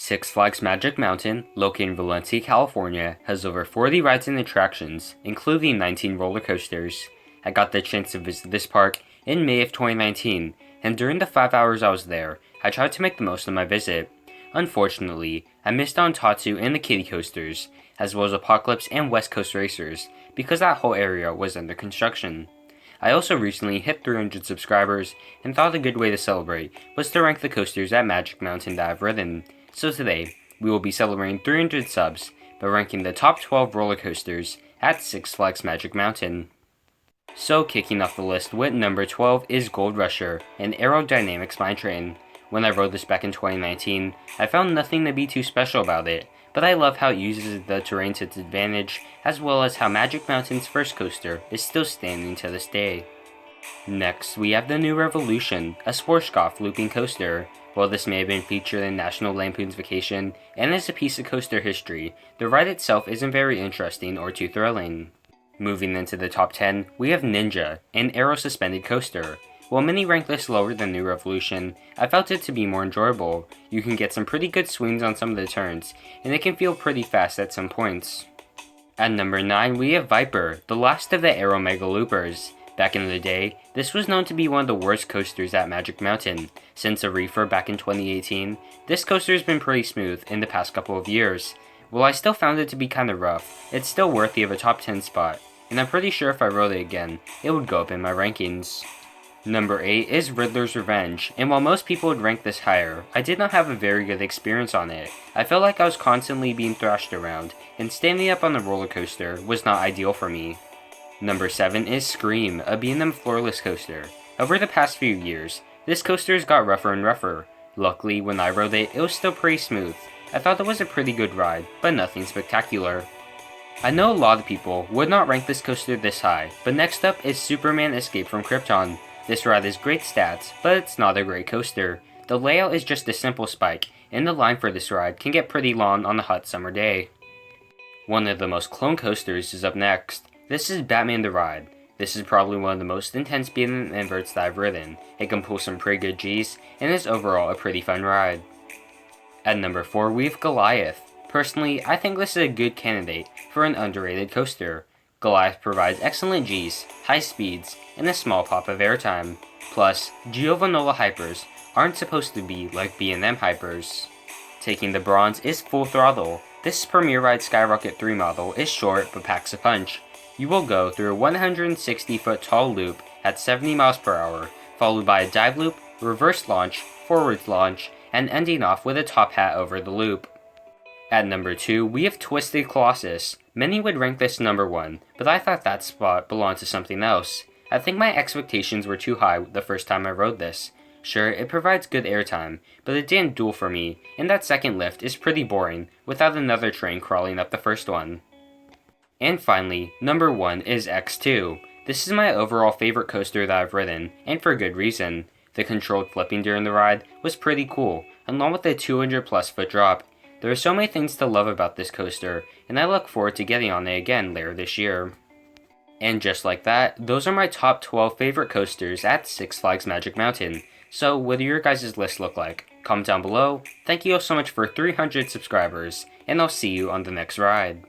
Six Flags Magic Mountain, located in Valencia, California, has over 40 rides and attractions, including 19 roller coasters. I got the chance to visit this park in May of 2019, and during the 5 hours I was there, I tried to make the most of my visit. Unfortunately, I missed out on Tatsu and the Kiddie Coasters, as well as Apocalypse and West Coast Racers, because that whole area was under construction. I also recently hit 300 subscribers, and thought a good way to celebrate was to rank the coasters at Magic Mountain that I've ridden. So today, we will be celebrating 300 subs by ranking the top 12 roller coasters at Six Flags Magic Mountain. So kicking off the list with number 12 is Gold Rusher, an aerodynamic spine train. When I rode this back in 2019, I found nothing to be too special about it, but I love how it uses the terrain to its advantage, as well as how Magic Mountain's first coaster is still standing to this day. Next, we have the New Revolution, a Schwarzkopf looping coaster. While this may have been featured in National Lampoon's Vacation and is a piece of coaster history, the ride itself isn't very interesting or too thrilling. Moving into the top 10, we have Ninja, an aero-suspended coaster. While many rank this lower than New Revolution, I felt it to be more enjoyable. You can get some pretty good swings on some of the turns, and it can feel pretty fast at some points. At number 9, we have Viper, the last of the Aero Mega Loopers. Back in the day, this was known to be one of the worst coasters at Magic Mountain. Since a refurb back in 2018, this coaster has been pretty smooth in the past couple of years. While I still found it to be kinda rough, it's still worthy of a top 10 spot, and I'm pretty sure if I rode it again, it would go up in my rankings. Number 8 is Riddlers Revenge, and while most people would rank this higher, I did not have a very good experience on it. I felt like I was constantly being thrashed around, and standing up on the roller coaster was not ideal for me. Number 7 is Scream, a B&M floorless coaster. Over the past few years, this coaster has got rougher and rougher. Luckily, when I rode it, it was still pretty smooth. I thought it was a pretty good ride, but nothing spectacular. I know a lot of people would not rank this coaster this high, but next up is Superman Escape from Krypton. This ride has great stats, but it's not a great coaster. The layout is just a simple spike, and the line for this ride can get pretty long on a hot summer day. One of the most clone coasters is up next. This is Batman the Ride. This is probably one of the most intense B&M inverts that I've ridden. It can pull some pretty good G's, and is overall a pretty fun ride. At number 4, we have Goliath. Personally, I think this is a good candidate for an underrated coaster. Goliath provides excellent G's, high speeds, and a small pop of airtime. Plus, Giovanola hypers aren't supposed to be like B&M hypers. Taking the bronze is Full Throttle. This Premier Ride Skyrocket 3 model is short but packs a punch. You will go through a 160-foot tall loop at 70 miles per hour, followed by a dive loop, reverse launch, forwards launch, and ending off with a top hat over the loop. At number 2, we have Twisted Colossus. Many would rank this number 1, but I thought that spot belonged to something else. I think my expectations were too high the first time I rode this. Sure, it provides good airtime, but it didn't duel for me, and that second lift is pretty boring without another train crawling up the first one. And finally, number 1 is X2. This is my overall favorite coaster that I've ridden, and for good reason. The controlled flipping during the ride was pretty cool, along with the 200 plus foot drop. There are so many things to love about this coaster, and I look forward to getting on it again later this year. And just like that, those are my top 12 favorite coasters at Six Flags Magic Mountain. So what do your guys' list look like? Comment down below. Thank you all so much for 300 subscribers, and I'll see you on the next ride.